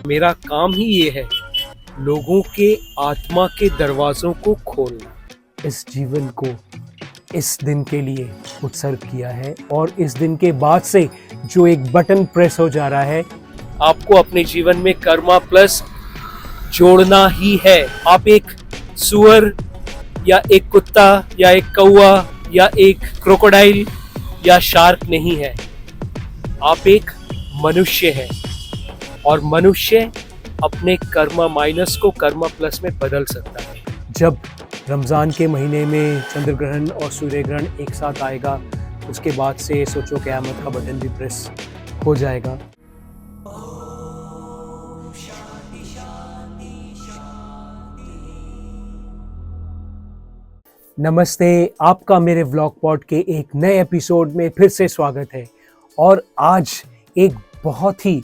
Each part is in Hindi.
मेरा काम ही ये है, लोगों के आत्मा के दरवाजों को खोलना। इस जीवन को इस दिन के लिए उत्सर्ग किया है और इस दिन के बाद से जो एक बटन प्रेस हो जा रहा है, आपको अपने जीवन में कर्मा प्लस जोड़ना ही है। आप एक सुअर या एक कुत्ता या एक कौवा या एक क्रोकोडाइल या शार्क नहीं है, आप एक मनुष्य हैं और मनुष्य अपने कर्मा माइनस को कर्मा प्लस में बदल सकता है। जब रमज़ान के महीने में चंद्र ग्रहण और सूर्य ग्रहण एक साथ आएगा, उसके बाद से सोचो क़यामत का बटन भी प्रेस हो जाएगा। नमस्ते, आपका मेरे व्लॉग पॉड के एक नए एपिसोड में फिर से स्वागत है। और आज एक बहुत ही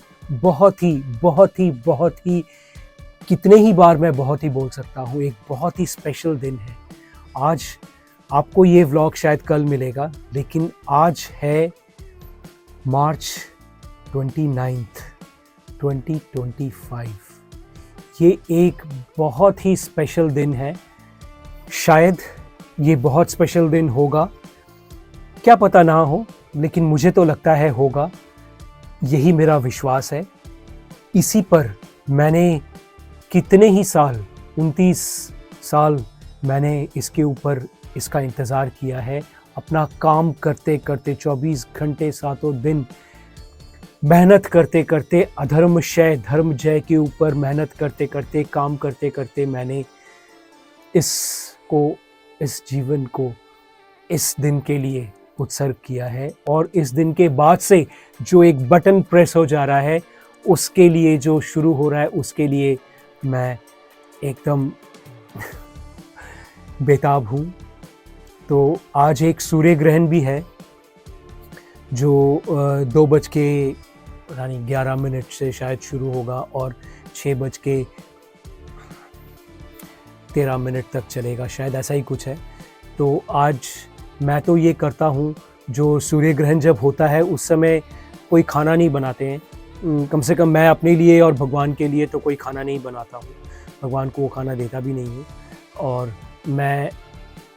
कितने ही बार मैं बहुत ही बोल सकता हूँ, एक बहुत ही स्पेशल दिन है। आज आपको ये व्लॉग शायद कल मिलेगा, लेकिन आज है मार्च 29, 2025। ये एक बहुत ही स्पेशल दिन है। शायद ये बहुत स्पेशल दिन होगा, क्या पता ना हो, लेकिन मुझे तो लगता है होगा। यही मेरा विश्वास है। इसी पर मैंने कितने ही साल, 29 साल मैंने इसके ऊपर इसका इंतज़ार किया है। अपना काम करते करते 24 घंटे सातों दिन मेहनत करते करते, अधर्मशय धर्म जय के ऊपर मेहनत करते करते, काम करते करते मैंने इस जीवन को इस दिन के लिए उत्सर्ग किया है। और इस दिन के बाद से जो एक बटन प्रेस हो जा रहा है, उसके लिए जो शुरू हो रहा है, उसके लिए मैं एकदम बेताब हूँ। तो आज एक सूर्य ग्रहण भी है जो 2:11 से शायद शुरू होगा और 6:13 तक चलेगा, शायद ऐसा ही कुछ है। तो आज मैं तो ये करता हूँ, जो सूर्य ग्रहण जब होता है उस समय कोई खाना नहीं बनाते हैं। कम से कम मैं अपने लिए और भगवान के लिए तो कोई खाना नहीं बनाता हूँ, भगवान को वो खाना देता भी नहीं हूँ। और मैं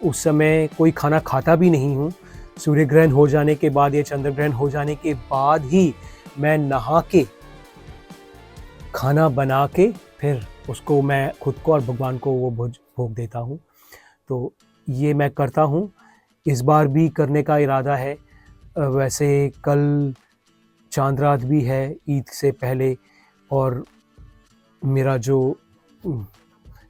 उस समय कोई खाना खाता भी नहीं हूँ। सूर्य ग्रहण हो जाने के बाद या चंद्र ग्रहण हो जाने के बाद ही मैं नहा के, खाना बना के, फिर उसको मैं खुद को और भगवान को वो भोग देता हूँ। तो ये मैं करता हूँ, इस बार भी करने का इरादा है। वैसे कल चांद रात भी है ईद से पहले, और मेरा जो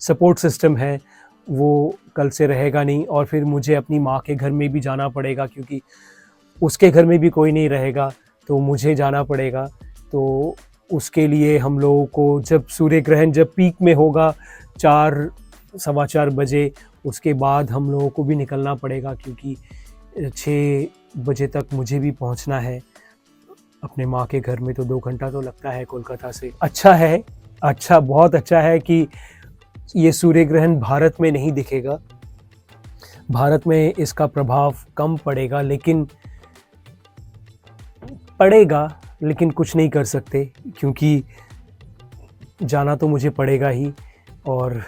सपोर्ट सिस्टम है वो कल से रहेगा नहीं, और फिर मुझे अपनी माँ के घर में भी जाना पड़ेगा, क्योंकि उसके घर में भी कोई नहीं रहेगा, तो मुझे जाना पड़ेगा। तो उसके लिए हम लोगों को, जब सूर्य ग्रहण जब पीक में होगा 4, 4:15 बजे, उसके बाद हम लोगों को भी निकलना पड़ेगा, क्योंकि 6 बजे तक मुझे भी पहुंचना है अपने माँ के घर में। तो 2 घंटा तो लगता है कोलकाता से। बहुत अच्छा है कि ये सूर्य ग्रहण भारत में नहीं दिखेगा। भारत में इसका प्रभाव कम पड़ेगा, लेकिन कुछ नहीं कर सकते, क्योंकि जाना तो मुझे पड़ेगा ही, और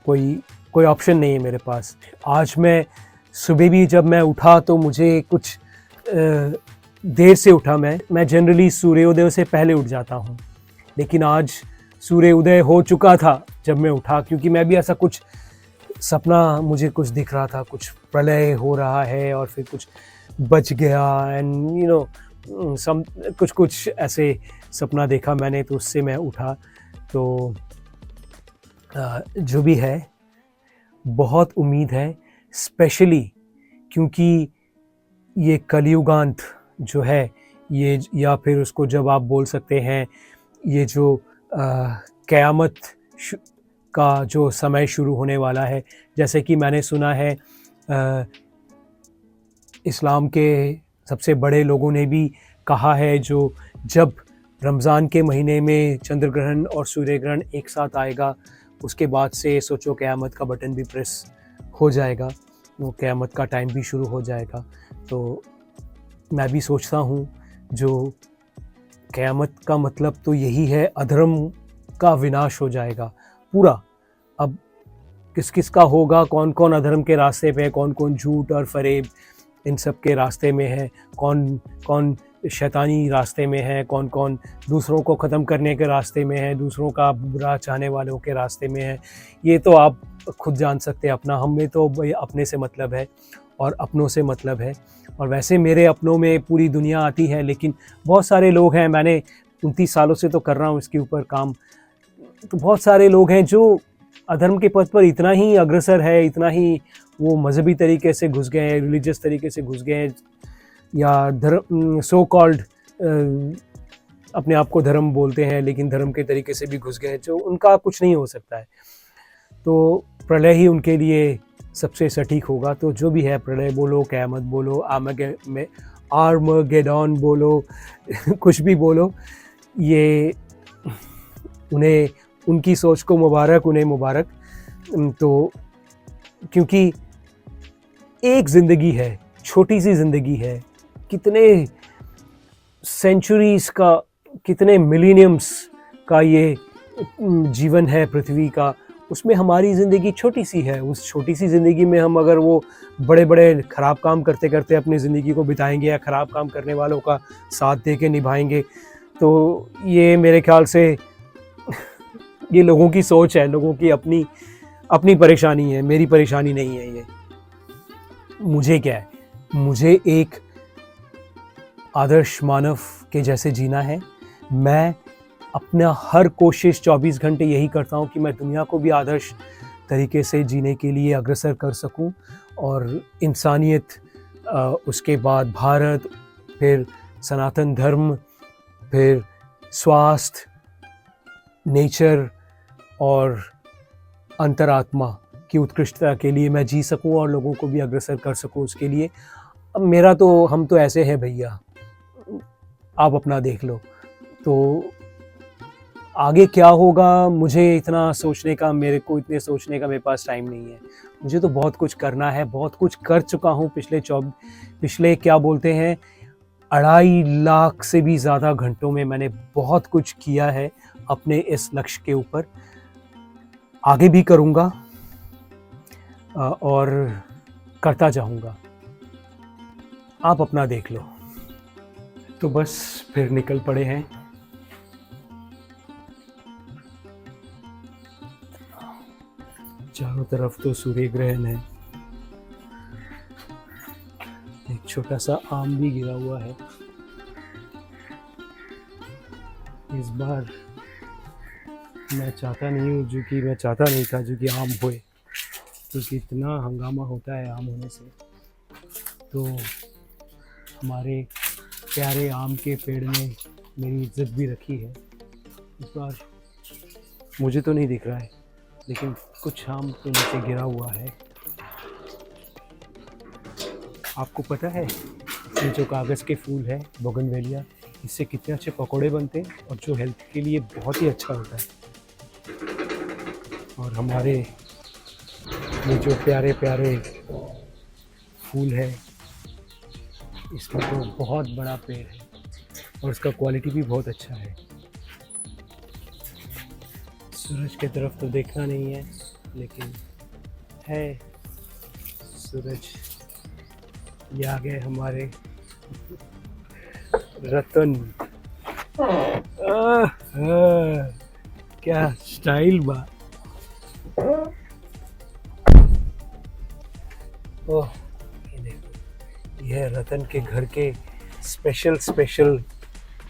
कोई ऑप्शन नहीं है मेरे पास। आज मैं सुबह भी जब मैं उठा तो मुझे कुछ देर से उठा। मैं जनरली सूर्योदय से पहले उठ जाता हूँ, लेकिन आज सूर्योदय हो चुका था जब मैं उठा, क्योंकि मैं भी ऐसा कुछ सपना, मुझे कुछ दिख रहा था, कुछ प्रलय हो रहा है और फिर कुछ बच गया, एंड कुछ ऐसे सपना देखा मैंने, तो उससे मैं उठा। तो जो भी है, बहुत उम्मीद है, स्पेशली क्योंकि ये कलयुगांत जो है, ये, या फिर उसको जब आप बोल सकते हैं, ये जो क़यामत का जो समय शुरू होने वाला है। जैसे कि मैंने सुना है, इस्लाम के सबसे बड़े लोगों ने भी कहा है, जो जब रमज़ान के महीने में चंद्र ग्रहण और सूर्य ग्रहण एक साथ आएगा, उसके बाद से सोचो क़यामत का बटन भी प्रेस हो जाएगा, वो क़यामत का टाइम भी शुरू हो जाएगा। तो मैं भी सोचता हूँ, जो क़यामत का मतलब तो यही है, अधर्म का विनाश हो जाएगा पूरा। अब किस किस का होगा, कौन कौन अधर्म के रास्ते पे है, कौन कौन झूठ और फ़रेब इन सब के रास्ते में है, कौन कौन शैतानी रास्ते में है, कौन कौन दूसरों को ख़त्म करने के रास्ते में है, दूसरों का बुरा चाहने वालों के रास्ते में है, ये तो आप खुद जान सकते हैं अपना। हमें तो भाई अपने से मतलब है और अपनों से मतलब है। और वैसे मेरे अपनों में पूरी दुनिया आती है, लेकिन बहुत सारे लोग हैं, मैंने 29 सालों से तो कर रहा हूँ इसके ऊपर काम, तो बहुत सारे लोग हैं जो अधर्म के पथ पर इतना ही अग्रसर है, इतना ही वो मज़हबी तरीके से घुस गए हैं, रिलीजियस तरीके से घुस गए हैं, या धर्म सो कॉल्ड अपने आप को धर्म बोलते हैं लेकिन धर्म के तरीके से भी घुस गए हैं, जो उनका कुछ नहीं हो सकता है। तो प्रलय ही उनके लिए सबसे सटीक होगा। तो जो भी है, प्रलय बोलो, क़यामत बोलो, आर्मगेडॉन बोलो कुछ भी बोलो, ये उन्हें, उनकी सोच को मुबारक, उन्हें मुबारक। तो क्योंकि एक ज़िंदगी है, छोटी सी ज़िंदगी है, कितने सेंचुरीज़ का, कितने मिलीनियम्स का ये जीवन है पृथ्वी का, उसमें हमारी ज़िंदगी छोटी सी है। उस छोटी सी ज़िंदगी में हम अगर वो बड़े बड़े ख़राब काम करते करते अपनी ज़िंदगी को बिताएंगे, या ख़राब काम करने वालों का साथ दे के निभाएंगे, तो ये मेरे ख़्याल से ये लोगों की सोच है, लोगों की अपनी अपनी परेशानी है, मेरी परेशानी नहीं है ये। मुझे क्या है, मुझे एक आदर्श मानव के जैसे जीना है। मैं अपना हर कोशिश 24 घंटे यही करता हूँ कि मैं दुनिया को भी आदर्श तरीके से जीने के लिए अग्रसर कर सकूँ, और इंसानियत, उसके बाद भारत, फिर सनातन धर्म, फिर स्वास्थ्य, नेचर और अंतरात्मा की उत्कृष्टता के लिए मैं जी सकूं और लोगों को भी अग्रसर कर सकूं उसके लिए। अब मेरा तो, हम तो ऐसे हैं भैया, आप अपना देख लो। तो आगे क्या होगा, मुझे इतना सोचने का, मेरे को इतने सोचने का मेरे पास टाइम नहीं है। मुझे तो बहुत कुछ करना है, बहुत कुछ कर चुका हूँ पिछले क्या बोलते हैं 2.5 लाख से भी ज़्यादा घंटों में मैंने बहुत कुछ किया है अपने इस लक्ष्य के ऊपर। आगे भी करूँगा और करता जाऊँगा। आप अपना देख लो। तो बस फिर निकल पड़े हैं। चारों तरफ तो सूर्य ग्रहण है। एक छोटा सा आम भी गिरा हुआ है। इस बार मैं चाहता नहीं था जो कि आम होए, क्योंकि इतना हंगामा होता है आम होने से। तो हमारे प्यारे आम के पेड़ ने मेरी इज्जत भी रखी है। इस बार मुझे तो नहीं दिख रहा है, लेकिन कुछ आम तो नीचे गिरा हुआ है। आपको पता है ये जो कागज़ के फूल है, बोगनवेलिया, इससे कितने अच्छे पकोड़े बनते हैं, और जो हेल्थ के लिए बहुत ही अच्छा होता है। और हमारे ये जो प्यारे प्यारे फूल है, इसमें तो बहुत बड़ा पेड़ है और इसका क्वालिटी भी बहुत अच्छा है। सूरज की तरफ तो देखना नहीं है, लेकिन है सूरज। ये आ गए हमारे रतन। क्या स्टाइल बा। ओह, ये देखो, ये है रतन के घर के स्पेशल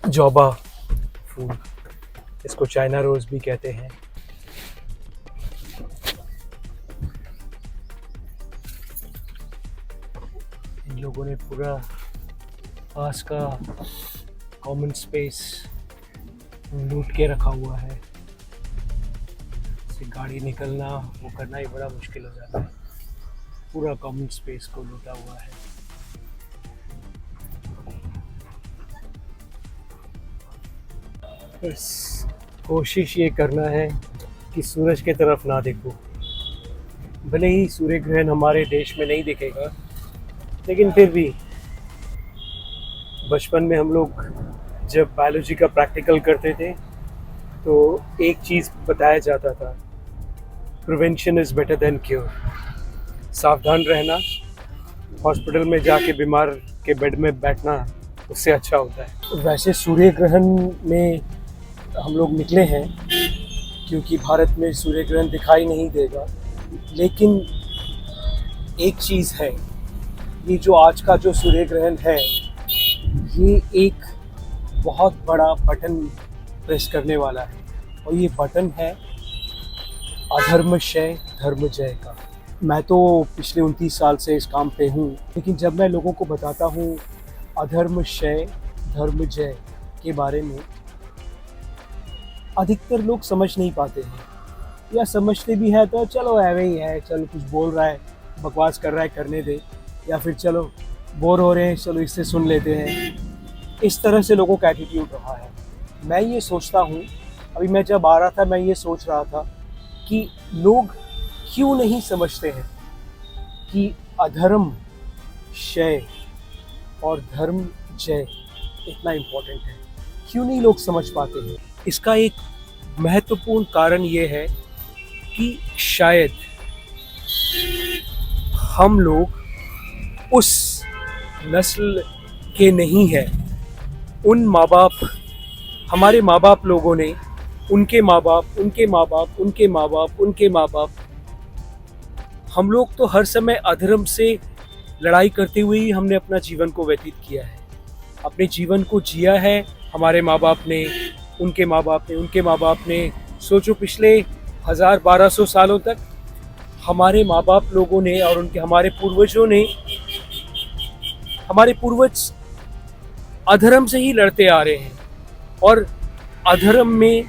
जौबा फूल। इसको चाइना रोज़ भी कहते हैं। इन लोगों ने पूरा पास का कॉमन स्पेस लूट के रखा हुआ है। से गाड़ी निकलना, वो करना ही बड़ा मुश्किल हो जाता है। पूरा कॉमन स्पेस को लूटा हुआ है। बस कोशिश ये करना है कि सूरज की तरफ ना देखो। भले ही सूर्य ग्रहण हमारे देश में नहीं दिखेगा, लेकिन फिर भी बचपन में हम लोग जब बायोलॉजी का प्रैक्टिकल करते थे तो एक चीज़ बताया जाता था, prevention is better than cure. सावधान रहना, हॉस्पिटल में जाके बीमार के बेड में बैठना उससे अच्छा होता है। वैसे सूर्य ग्रहण में हम लोग निकले हैं क्योंकि भारत में सूर्य ग्रहण दिखाई नहीं देगा, लेकिन एक चीज़ है, ये जो आज का जो सूर्य ग्रहण है ये एक बहुत बड़ा बटन प्रेस करने वाला है, और ये बटन है अधर्मक्षय धर्मजय का। मैं तो पिछले 29 साल से इस काम पे हूँ, लेकिन जब मैं लोगों को बताता हूँ अधर्मक्षय धर्मजय के बारे में, अधिकतर लोग समझ नहीं पाते हैं, या समझते भी है तो चलो ऐवे ही है, चलो कुछ बोल रहा है, बकवास कर रहा है, करने दे, या फिर चलो बोर हो रहे हैं, चलो इससे सुन लेते हैं। इस तरह से लोगों का एटीट्यूड रहा है। मैं ये सोचता हूँ, अभी मैं जब आ रहा था मैं ये सोच रहा था कि लोग क्यों नहीं समझते हैं कि अधर्म क्षय और धर्म जय इतना इम्पोर्टेंट है। क्यों नहीं लोग समझ पाते हैं? इसका एक महत्वपूर्ण कारण ये है कि शायद हम लोग उस नस्ल के नहीं हैं। उन माँ बाप, हमारे माँ बाप लोगों ने, उनके माँ बाप, उनके माँ बाप, उनके माँ बाप, उनके माँ बाप, हम लोग तो हर समय अधर्म से लड़ाई करते हुए ही हमने अपना जीवन को व्यतीत किया है, अपने जीवन को जिया है। हमारे माँ बाप ने, उनके माँ बाप ने, उनके माँ बाप ने, सोचो पिछले 1000-1200 सालों तक हमारे माँ बाप लोगों ने और उनके हमारे पूर्वजों ने, हमारे पूर्वज अधर्म से ही लड़ते आ रहे हैं, और अधर्म में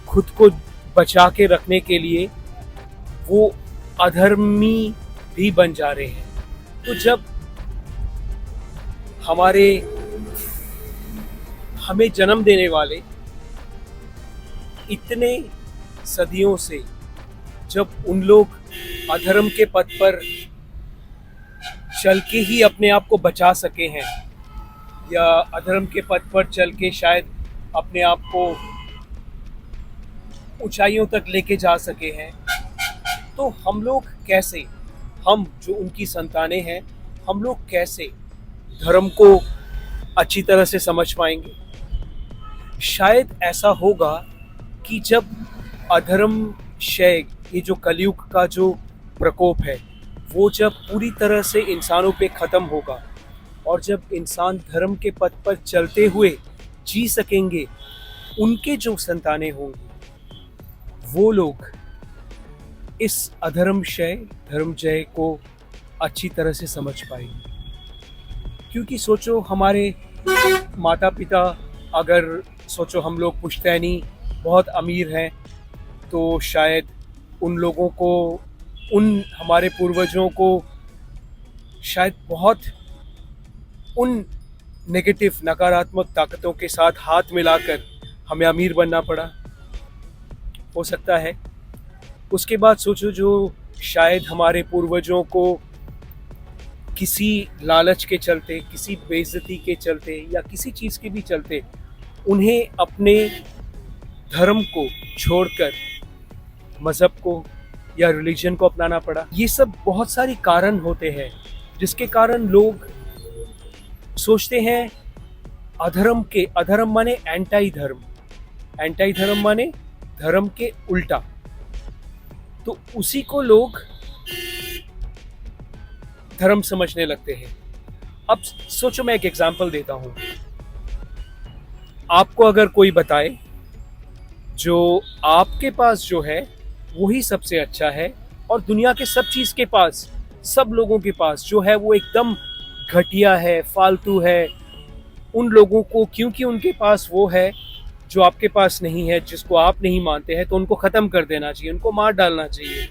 खुद को बचा के रखने के लिए वो अधर्मी भी बन जा रहे हैं। तो जब हमें जन्म देने वाले इतने सदियों से, जब उन लोग अधर्म के पथ पर चल के ही अपने आप को बचा सके हैं, या अधर्म के पथ पर चल के शायद अपने आप को ऊंचाइयों तक लेके जा सके हैं, तो हम लोग कैसे, हम जो उनकी संतानें हैं, हम लोग कैसे धर्म को अच्छी तरह से समझ पाएंगे? शायद ऐसा होगा कि जब अधर्म क्षय, ये जो कलयुग का जो प्रकोप है, वो जब पूरी तरह से इंसानों पे ख़त्म होगा, और जब इंसान धर्म के पथ पर चलते हुए जी सकेंगे, उनके जो संतानें होंगी वो लोग इस अधर्म क्षय धर्म जय को अच्छी तरह से समझ पाएंगे। क्योंकि सोचो हमारे माता पिता, अगर सोचो हम लोग पुश्तैनी बहुत अमीर हैं, तो शायद उन लोगों को, उन हमारे पूर्वजों को शायद बहुत उन नेगेटिव नकारात्मक ताकतों के साथ हाथ मिलाकर हमें अमीर बनना पड़ा, हो सकता है। उसके बाद सोचो जो शायद हमारे पूर्वजों को किसी लालच के चलते, किसी बेइज्जती के चलते, या किसी चीज़ के भी चलते उन्हें अपने धर्म को छोड़कर मज़हब को या रिलीजन को अपनाना पड़ा। ये सब बहुत सारी कारण होते हैं जिसके कारण लोग सोचते हैं अधर्म माने एंटी धर्म, एंटी धर्म माने धर्म के उल्टा, तो उसी को लोग धर्म समझने लगते हैं। अब सोचो, मैं एक एग्जांपल देता हूं। आपको अगर कोई बताए जो आपके पास जो है वही सबसे अच्छा है, और दुनिया के सब चीज के पास, सब लोगों के पास जो है वो एकदम घटिया है, फालतू है, उन लोगों को क्योंकि उनके पास वो है जो आपके पास नहीं है, जिसको आप नहीं मानते हैं, तो उनको ख़त्म कर देना चाहिए, उनको मार डालना चाहिए,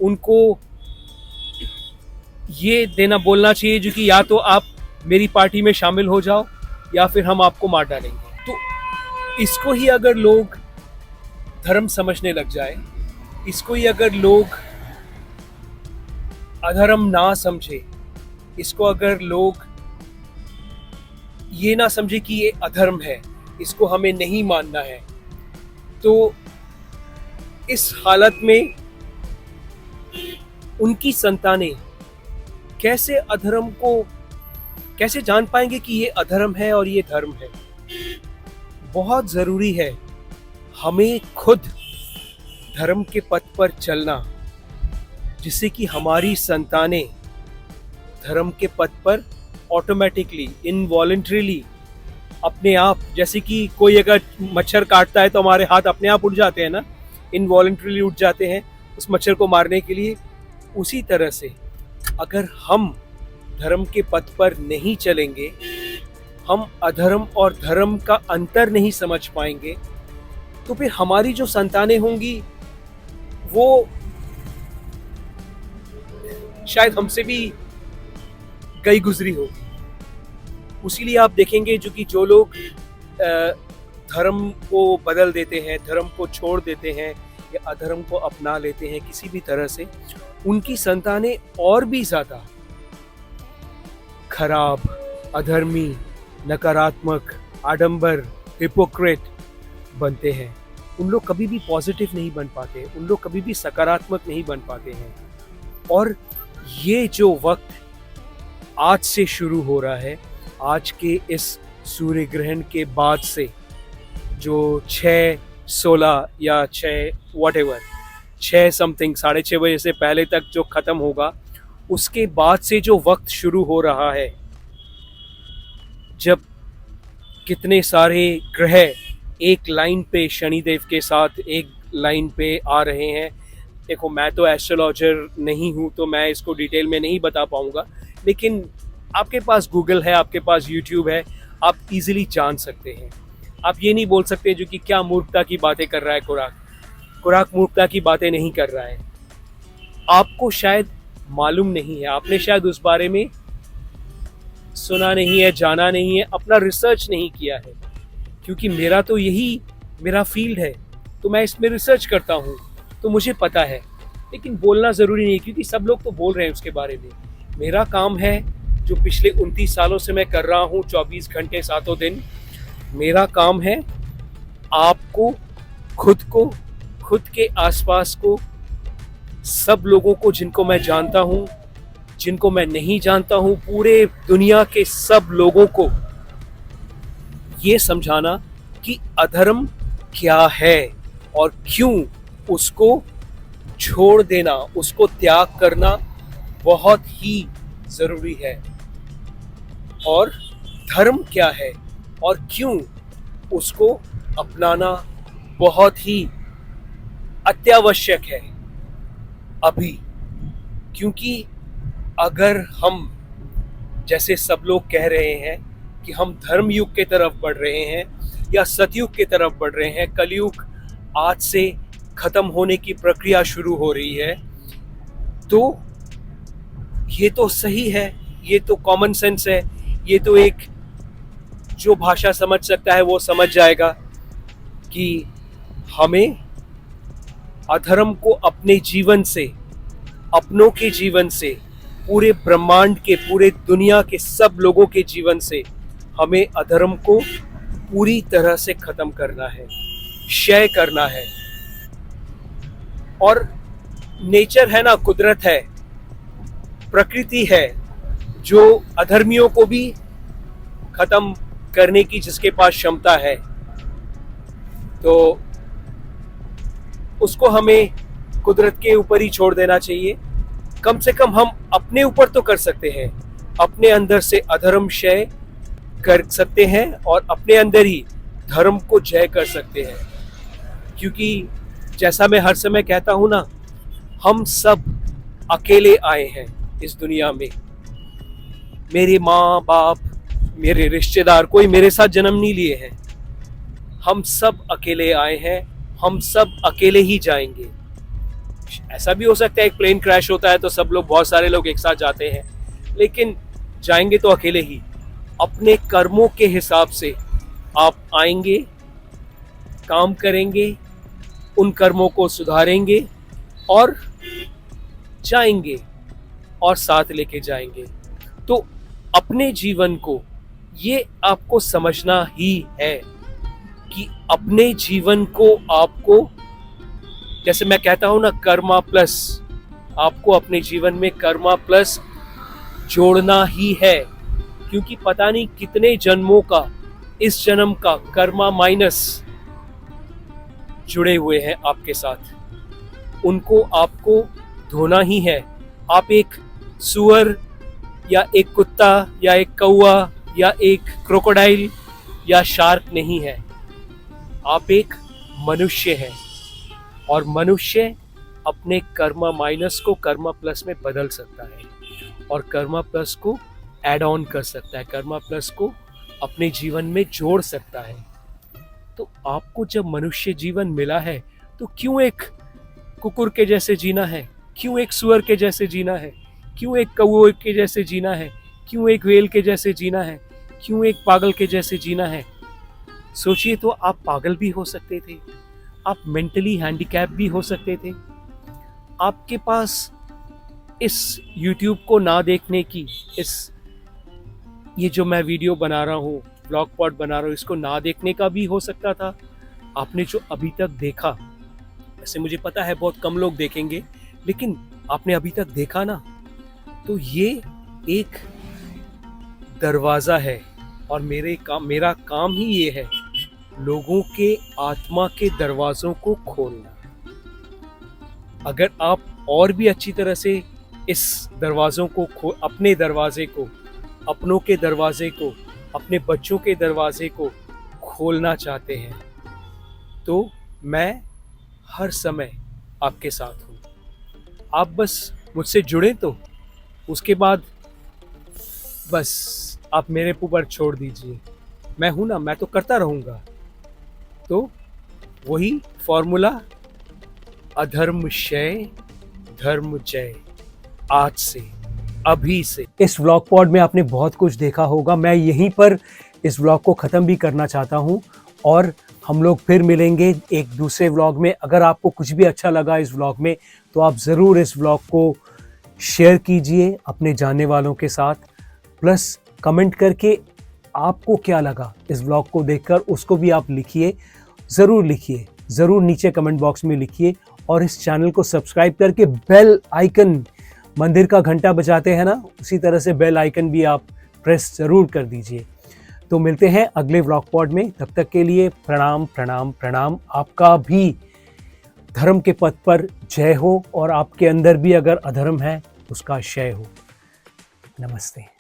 उनको ये देना बोलना चाहिए जो कि या तो आप मेरी पार्टी में शामिल हो जाओ या फिर हम आपको मार डालेंगे। तो इसको ही अगर लोग धर्म समझने लग जाए, इसको ही अगर लोग अधर्म ना समझे, इसको अगर लोग ये ना समझे कि ये अधर्म है, इसको हमें नहीं मानना है। तो इस हालत में उनकी संतानें कैसे अधर्म को कैसे जान पाएंगे कि ये अधर्म है और ये धर्म है? बहुत जरूरी है हमें खुद धर्म के पथ पर चलना, जिससे कि हमारी संतानें धर्म के पथ पर ऑटोमेटिकली, इनवॉलंटरीली, अपने आप, जैसे कि कोई अगर मच्छर काटता है तो हमारे हाथ अपने आप उठ जाते हैं ना, इनवॉलंटरीली उठ जाते हैं उस मच्छर को मारने के लिए। उसी तरह से अगर हम धर्म के पथ पर नहीं चलेंगे, हम अधर्म और धर्म का अंतर नहीं समझ पाएंगे, तो फिर हमारी जो संतानें होंगी वो शायद हमसे भी गई गुजरी होगी। उसीलिए आप देखेंगे जो लोग धर्म को बदल देते हैं, धर्म को छोड़ देते हैं या अधर्म को अपना लेते हैं किसी भी तरह से, उनकी संतानें और भी ज्यादा खराब, अधर्मी, नकारात्मक, आडंबर, हिपोक्रेट बनते हैं। उन लोग कभी भी पॉजिटिव नहीं बन पाते, उन लोग कभी भी सकारात्मक नहीं बन पाते हैं। और ये जो वक्त आज से शुरू हो रहा है, आज के इस सूर्य ग्रहण के बाद से, जो 6:16 या 6 व्हाटएवर 6 समथिंग 6:30 बजे से पहले तक जो खत्म होगा, उसके बाद से जो वक्त शुरू हो रहा है, जब कितने सारे ग्रह एक लाइन पे शनिदेव के साथ एक लाइन पे आ रहे हैं। देखो, मैं तो एस्ट्रोलॉजर नहीं हूँ तो मैं इसको डिटेल में नहीं बता पाऊंगा, लेकिन आपके पास गूगल है, आपके पास यूट्यूब है, आप इजीली जान सकते हैं। आप ये नहीं बोल सकते जो कि क्या मूर्खता की बातें कर रहा है खुराक मूर्खता की बातें नहीं कर रहा है। आपको शायद मालूम नहीं है, आपने शायद उस बारे में सुना नहीं है, जाना नहीं है, अपना रिसर्च नहीं किया है। क्योंकि मेरा तो यही मेरा फील्ड है, तो मैं इसमें रिसर्च करता हूँ, तो मुझे पता है। लेकिन बोलना ज़रूरी नहीं, क्योंकि सब लोग तो बोल रहे हैं उसके बारे में। मेरा काम है, जो पिछले 29 सालों से मैं कर रहा हूँ, 24 घंटे 7 दिन, मेरा काम है आपको, खुद को, खुद के आसपास को, सब लोगों को, जिनको मैं जानता हूँ, जिनको मैं नहीं जानता हूँ, पूरे दुनिया के सब लोगों को ये समझाना कि अधर्म क्या है और क्यों उसको छोड़ देना, उसको त्याग करना बहुत ही जरूरी है, और धर्म क्या है और क्यों उसको अपनाना बहुत ही अत्यावश्यक है अभी। क्योंकि अगर हम, जैसे सब लोग कह रहे हैं कि हम धर्म युग के तरफ बढ़ रहे हैं या सतयुग के तरफ बढ़ रहे हैं, कलयुग आज से खत्म होने की प्रक्रिया शुरू हो रही है, तो ये तो सही है, ये तो कॉमन सेंस है, ये तो एक जो भाषा समझ सकता है वो समझ जाएगा कि हमें अधर्म को अपने जीवन से, अपनों के जीवन से, पूरे ब्रह्मांड के, पूरे दुनिया के सब लोगों के जीवन से हमें अधर्म को पूरी तरह से खत्म करना है, क्षय करना है। और नेचर है ना, कुदरत है, प्रकृति है, जो अधर्मियों को भी खत्म करने की जिसके पास क्षमता है, तो उसको हमें कुदरत के ऊपर ही छोड़ देना चाहिए। कम से कम हम अपने ऊपर तो कर सकते हैं, अपने अंदर से अधर्म क्षय कर सकते हैं और अपने अंदर ही धर्म को जय कर सकते हैं। क्योंकि जैसा मैं हर समय कहता हूं ना, हम सब अकेले आए हैं इस दुनिया में। मेरे माँ बाप, मेरे रिश्तेदार, कोई मेरे साथ जन्म नहीं लिए हैं। हम सब अकेले आए हैं, हम सब अकेले ही जाएंगे। ऐसा भी हो सकता है एक प्लेन क्रैश होता है तो सब लोग, बहुत सारे लोग एक साथ जाते हैं, लेकिन जाएंगे तो अकेले ही। अपने कर्मों के हिसाब से आप आएंगे, काम करेंगे, उन कर्मों को सुधारेंगे और जाएंगे और साथ लेके जाएंगे। तो अपने जीवन को ये आपको समझना ही है कि अपने जीवन को आपको, जैसे मैं कहता हूं ना, कर्मा प्लस, आपको अपने जीवन में कर्मा प्लस जोड़ना ही है, क्योंकि पता नहीं कितने जन्मों का, इस जन्म का कर्मा माइनस जुड़े हुए हैं आपके साथ। उनको आपको धोना ही है। आप एक सुअर या एक कुत्ता या एक कौवा या एक क्रोकोडाइल या शार्क नहीं है। आप एक मनुष्य हैं, और मनुष्य अपने कर्मा माइनस को कर्मा प्लस में बदल सकता है, और कर्मा प्लस को ऐड ऑन कर सकता है, कर्मा प्लस को अपने जीवन में जोड़ सकता है। तो आपको जब मनुष्य जीवन मिला है, तो क्यों एक कुकुर के जैसे जीना है, क्यों एक सुअर के जैसे जीना है, क्यों एक कौवे के जैसे जीना है, क्यों एक व्हेल के जैसे जीना है, क्यों एक पागल के जैसे जीना है? सोचिए तो, आप पागल भी हो सकते थे, आप मेंटली हैंडीकैप भी हो सकते थे। आपके पास इस YouTube को ना देखने की, ये जो मैं वीडियो बना रहा हूँ, ब्लॉग पॉड बना रहा हूँ, इसको ना देखने का भी हो सकता था। आपने जो अभी तक देखा, वैसे मुझे पता है बहुत कम लोग देखेंगे, लेकिन आपने अभी तक देखा ना, तो ये एक दरवाज़ा है, और मेरा काम ही ये है, लोगों के आत्मा के दरवाज़ों को खोलना। अगर आप और भी अच्छी तरह से इस दरवाज़ों को अपने दरवाजे को, अपनों के दरवाजे को, अपने बच्चों के दरवाजे को खोलना चाहते हैं, तो मैं हर समय आपके साथ हूँ। आप बस मुझसे जुड़े, तो उसके बाद बस आप मेरे ऊपर छोड़ दीजिए। मैं हूं ना, मैं तो करता रहूंगा। तो वही फॉर्मूला, अधर्म क्षय धर्म जय, आज से, अभी से। इस व्लॉग पॉड में आपने बहुत कुछ देखा होगा। मैं यहीं पर इस व्लॉग को ख़त्म भी करना चाहता हूं, और हम लोग फिर मिलेंगे एक दूसरे व्लॉग में। अगर आपको कुछ भी अच्छा लगा इस व्लॉग में, तो आप ज़रूर इस व्लॉग को शेयर कीजिए अपने जानने वालों के साथ, प्लस कमेंट करके आपको क्या लगा इस व्लॉग को देखकर, उसको भी आप लिखिए, ज़रूर लिखिए, ज़रूर नीचे कमेंट बॉक्स में लिखिए। और इस चैनल को सब्सक्राइब करके बेल आइकन, मंदिर का घंटा बजाते हैं ना, उसी तरह से बेल आइकन भी आप प्रेस ज़रूर कर दीजिए। तो मिलते हैं अगले व्लॉग पॉड में, तब तक के लिए प्रणाम प्रणाम प्रणाम। आपका भी धर्म के पथ पर जय हो, और आपके अंदर भी अगर अधर्म है, उसका क्षय हो। नमस्ते।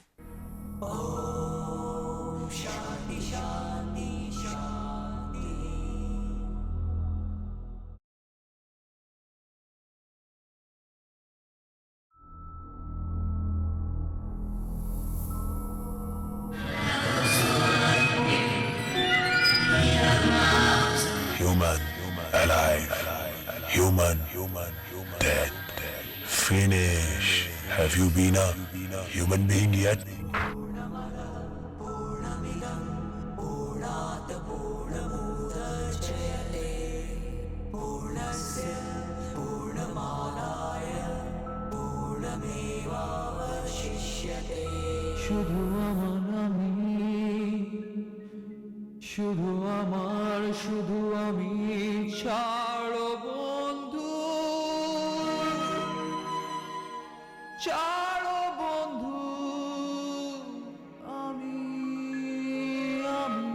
Human, alive, human, dead, finish. Have you been a human being yet? শুধু আমার আমি, শুধু আমার, শুধু আমি, ছাড়ো বন্ধু, ছাড়ো বন্ধু, আমি, আমি।